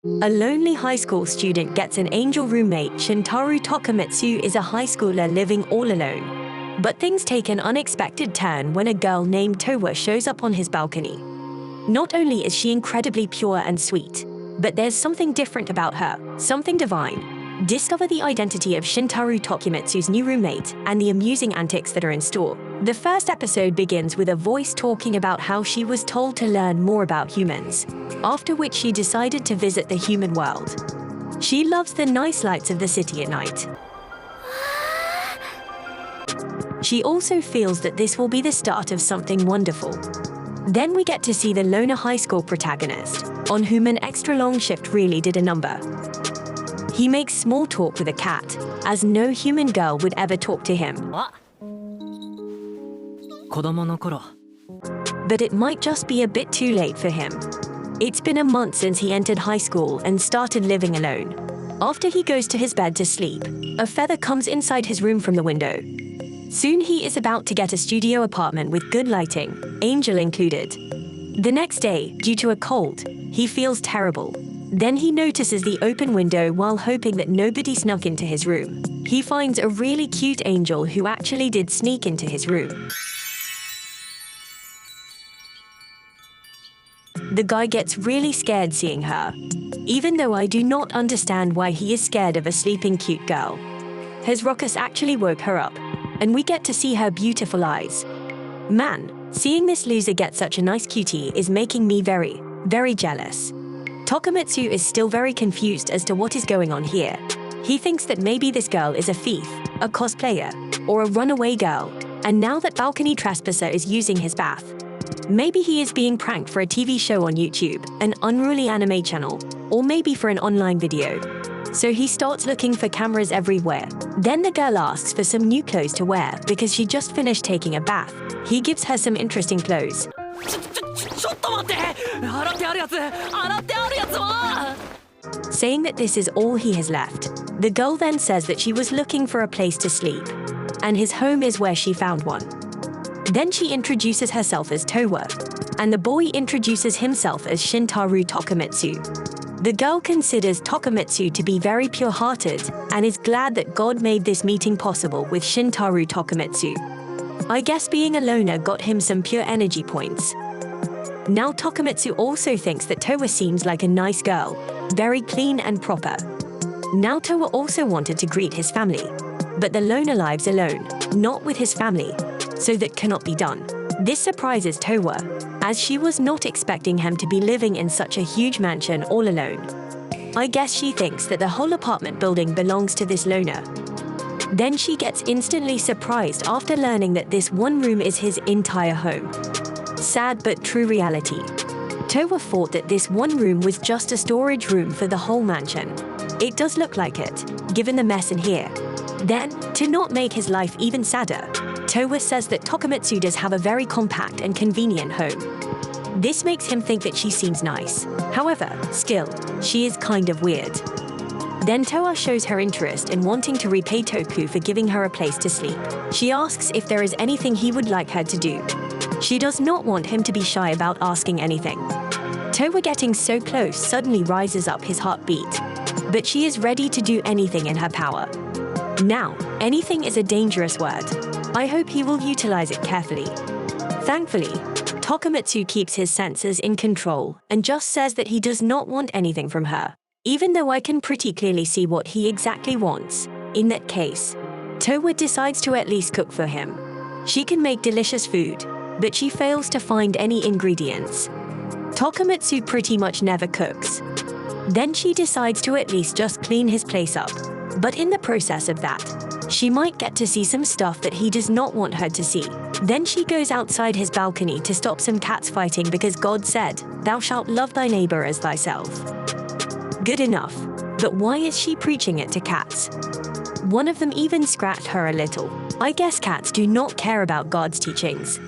A lonely high school student gets an angel roommate. Shintarō Tokumitsu is a high schooler living all alone. But things take an unexpected turn when a girl named Towa shows up on his balcony. Not only is she incredibly pure and sweet, but there's something different about her, something divine. Discover the identity of Shintarō Tokumitsu's new roommate and the amusing antics that are in store. The first episode begins with a voice talking about how she was told to learn more about humans, after which she decided to visit the human world. She loves the nice lights of the city at night. She also feels that this will be the start of something wonderful. Then we get to see the loner high school protagonist, on whom an extra long shift really did a number. He makes small talk with a cat, as no human girl would ever talk to him. But it might just be a bit too late for him. It's been a month since he entered high school and started living alone. After he goes to his bed to sleep, a feather comes inside his room from the window. Soon he is about to get a studio apartment with good lighting, angel included. The next day, due to a cold, he feels terrible. Then he notices the open window while hoping that nobody snuck into his room. He finds a really cute angel who actually did sneak into his room. The guy gets really scared seeing her, even though I do not understand why he is scared of a sleeping cute girl. His ruckus actually woke her up, and we get to see her beautiful eyes. Man, seeing this loser get such a nice cutie is making me very, very jealous. Tokumitsu is still very confused as to what is going on here. He thinks that maybe this girl is a thief, a cosplayer, or a runaway girl, and now that balcony trespasser is using his bath, maybe he is being pranked for a TV show on YouTube, an unruly anime channel, or maybe for an online video. So he starts looking for cameras everywhere. Then the girl asks for some new clothes to wear because she just finished taking a bath. He gives her some interesting clothes. Saying that this is all he has left. The girl then says that she was looking for a place to sleep, and his home is where she found one. Then she introduces herself as Towa, and the boy introduces himself as Shintarō Tokumitsu. The girl considers Tokumitsu to be very pure-hearted and is glad that God made this meeting possible with Shintarō Tokumitsu. I guess being a loner got him some pure energy points. Now Tokumitsu also thinks that Towa seems like a nice girl, very clean and proper. Now Towa also wanted to greet his family, but the loner lives alone, not with his family, so that cannot be done. This surprises Towa, as she was not expecting him to be living in such a huge mansion all alone. I guess she thinks that the whole apartment building belongs to this loner. Then she gets instantly surprised after learning that this one room is his entire home. Sad but true reality. Towa thought that this one room was just a storage room for the whole mansion. It does look like it, given the mess in here. Then, to not make his life even sadder, Towa says that Tokumitsu does have a very compact and convenient home. This makes him think that she seems nice. However, still, she is kind of weird. Then Towa shows her interest in wanting to repay Toku for giving her a place to sleep. She asks if there is anything he would like her to do. She does not want him to be shy about asking anything. Towa getting so close suddenly rises up his heartbeat, but she is ready to do anything in her power. Now, anything is a dangerous word. I hope he will utilize it carefully. Thankfully, Tokumitsu keeps his senses in control and just says that he does not want anything from her, even though I can pretty clearly see what he exactly wants. In that case, Towa decides to at least cook for him. She can make delicious food, but she fails to find any ingredients. Tokumitsu pretty much never cooks. Then she decides to at least just clean his place up. But in the process of that, she might get to see some stuff that he does not want her to see. Then she goes outside his balcony to stop some cats fighting because God said, "Thou shalt love thy neighbor as thyself." Good enough. But why is she preaching it to cats? One of them even scratched her a little. I guess cats do not care about God's teachings.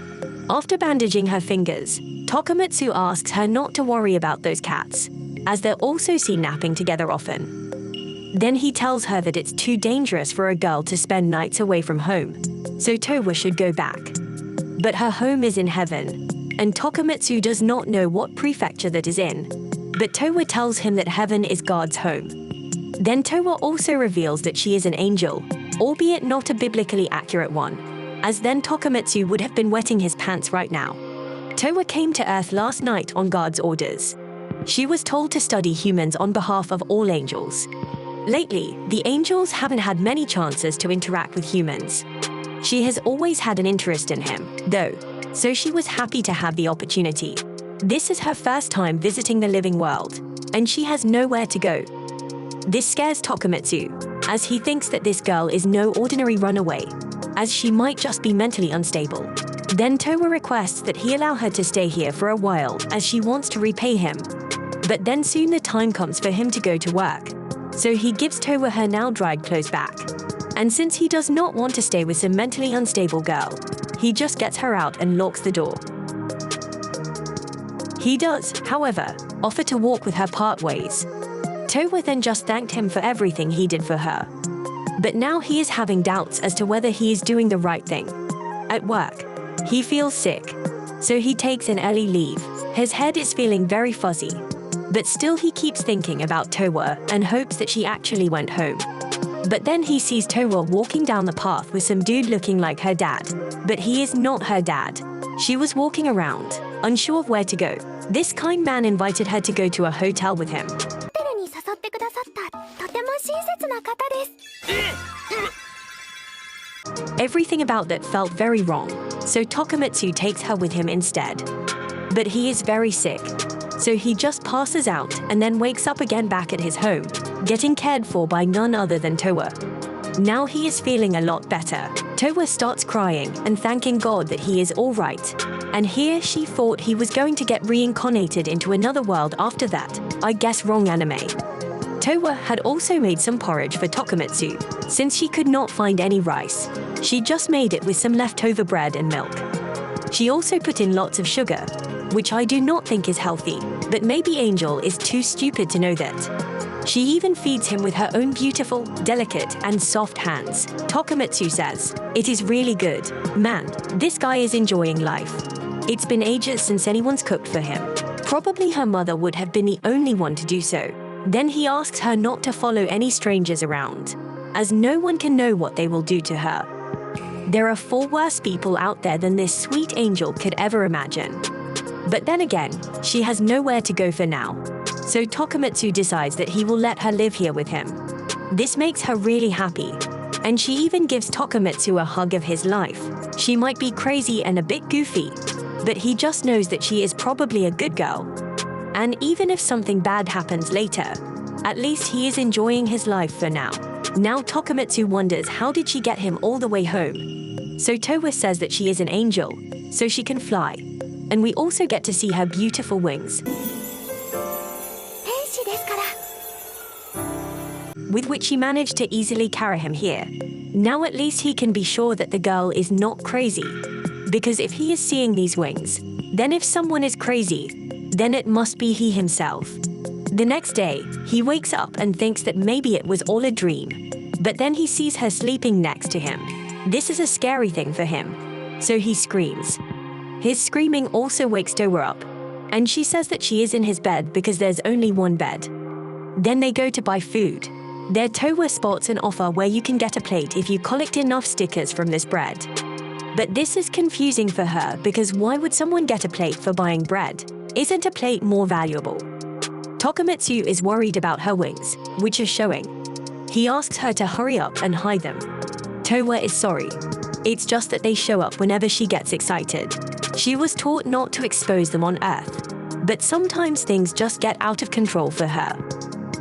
After bandaging her fingers, Tokumitsu asks her not to worry about those cats, as they're also seen napping together often. Then he tells her that it's too dangerous for a girl to spend nights away from home, so Towa should go back. But her home is in heaven, and Tokumitsu does not know what prefecture that is in. but Towa tells him that heaven is God's home. Then Towa also reveals that she is an angel, albeit not a biblically accurate one, as then Tokumitsu would have been wetting his pants right now. Towa came to Earth last night on God's orders. She was told to study humans on behalf of all angels. Lately, the angels haven't had many chances to interact with humans. She has always had an interest in him, though, so she was happy to have the opportunity. This is her first time visiting the living world, and she has nowhere to go. This scares Tokumitsu, as he thinks that this girl is no ordinary runaway, as she might just be mentally unstable. Then Towa requests that he allow her to stay here for a while as she wants to repay him. But then soon the time comes for him to go to work. So he gives Towa her now dried clothes back. And since he does not want to stay with some mentally unstable girl, he just gets her out and locks the door. He does, however, offer to walk with her part ways. Towa then just thanked him for everything he did for her. But now he is having doubts as to whether he is doing the right thing. At work, he feels sick, so he takes an early leave. His head is feeling very fuzzy, but still he keeps thinking about Towa and hopes that she actually went home. But then he sees Towa walking down the path with some dude looking like her dad, but he is not her dad. She was walking around, unsure of where to go. This kind man invited her to go to a hotel with him. Everything about that felt very wrong, so Tokumitsu takes her with him instead. But he is very sick, so he just passes out and then wakes up again back at his home, getting cared for by none other than Towa. Now he is feeling a lot better. Towa starts crying and thanking God that he is all right. And here she thought he was going to get reincarnated into another world after that. I guess wrong anime. Towa had also made some porridge for Tokumitsu, since she could not find any rice. She just made it with some leftover bread and milk. She also put in lots of sugar, which I do not think is healthy, but maybe Angel is too stupid to know that. She even feeds him with her own beautiful, delicate, and soft hands. Tokumitsu says, "It is really good. Man, this guy is enjoying life. It's been ages since anyone's cooked for him. Probably her mother would have been the only one to do so." Then he asks her not to follow any strangers around, as no one can know what they will do to her. There are 4 worse people out there than this sweet angel could ever imagine. But then again, she has nowhere to go for now. So Tokumitsu decides that he will let her live here with him. This makes her really happy, and she even gives Tokumitsu a hug of his life. She might be crazy and a bit goofy, but he just knows that she is probably a good girl. And even if something bad happens later, at least he is enjoying his life for now. Now Tokumitsu wonders how did she get him all the way home. So Towa says that she is an angel, so she can fly. And we also get to see her beautiful wings, with which she managed to easily carry him here. Now at least he can be sure that the girl is not crazy, because if he is seeing these wings, then if someone is crazy, then it must be he himself. The next day, he wakes up and thinks that maybe it was all a dream, but then he sees her sleeping next to him. This is a scary thing for him, so he screams. His screaming also wakes Towa up, and she says that she is in his bed because there's only one bed. Then they go to buy food. There Towa spots an offer where you can get a plate if you collect enough stickers from this bread. But this is confusing for her because why would someone get a plate for buying bread? Isn't a plate more valuable? Tokumitsu is worried about her wings, which are showing. He asks her to hurry up and hide them. Towa is sorry. It's just that they show up whenever she gets excited. She was taught not to expose them on Earth, but sometimes things just get out of control for her.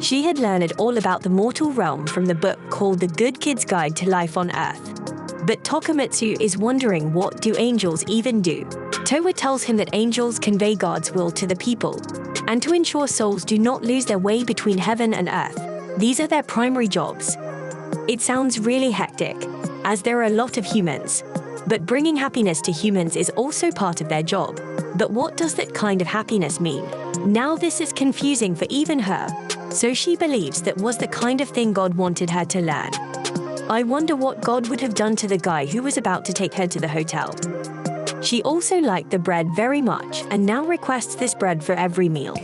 She had learned all about the mortal realm from the book called The Good Kid's Guide to Life on Earth. But Tokumitsu is wondering, what do angels even do? Towa tells him that angels convey God's will to the people, and to ensure souls do not lose their way between heaven and earth. These are their primary jobs. It sounds really hectic, as there are a lot of humans. But bringing happiness to humans is also part of their job. But what does that kind of happiness mean? Now this is confusing for even her, so she believes that was the kind of thing God wanted her to learn. I wonder what God would have done to the guy who was about to take her to the hotel. She also liked the bread very much and now requests this bread for every meal.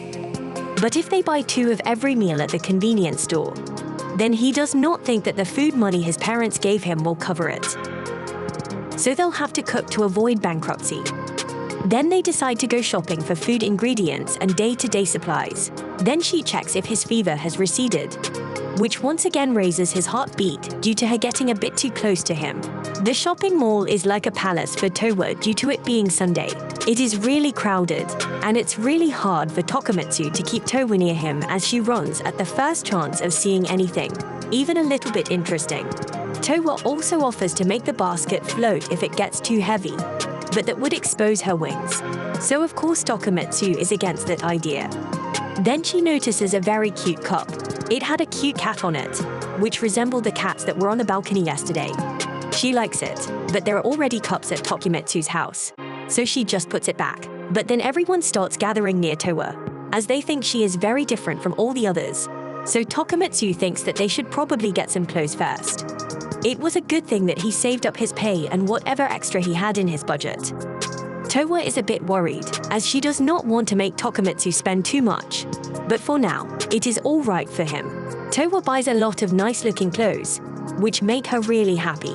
But if they buy 2 of every meal at the convenience store, then he does not think that the food money his parents gave him will cover it. So they'll have to cook to avoid bankruptcy. Then they decide to go shopping for food ingredients and day-to-day supplies. Then she checks if his fever has receded, which once again raises his heartbeat due to her getting a bit too close to him. The shopping mall is like a palace for Towa due to it being Sunday. It is really crowded, and it's really hard for Tokumitsu to keep Towa near him as she runs at the first chance of seeing anything, even a little bit interesting. Towa also offers to make the basket float if it gets too heavy, but that would expose her wings. So of course Tokumitsu is against that idea. Then she notices a very cute cup. It had a cute cat on it, which resembled the cats that were on the balcony yesterday. She likes it, but there are already cups at Tokumitsu's house, so she just puts it back. But then everyone starts gathering near Towa, as they think she is very different from all the others. So Tokumitsu thinks that they should probably get some clothes first. It was a good thing that he saved up his pay and whatever extra he had in his budget. Towa is a bit worried, as she does not want to make Tokumitsu spend too much. But for now, it is all right for him. Towa buys a lot of nice-looking clothes, which make her really happy.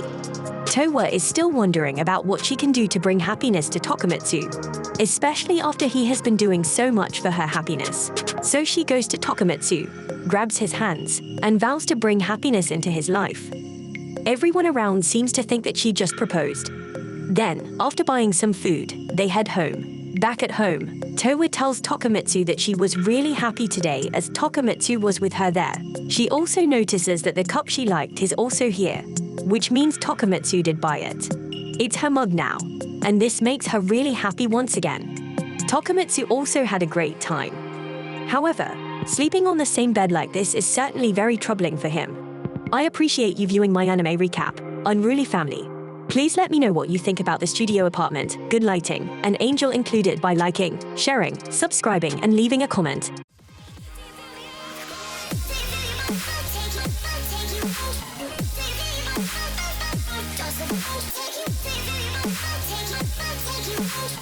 Towa is still wondering about what she can do to bring happiness to Tokumitsu, especially after he has been doing so much for her happiness. So she goes to Tokumitsu, grabs his hands, and vows to bring happiness into his life. Everyone around seems to think that she just proposed. Then, after buying some food, they head home. Back at home, Towa tells Tokumitsu that she was really happy today as Tokumitsu was with her there. She also notices that the cup she liked is also here, which means Tokumitsu did buy it. It's her mug now, and this makes her really happy once again. Tokumitsu also had a great time. However, sleeping on the same bed like this is certainly very troubling for him. I appreciate you viewing my anime recap, Unruly Family. Please let me know what you think about the studio apartment, good lighting, and Angel included by liking, sharing, subscribing, and leaving a comment. Take you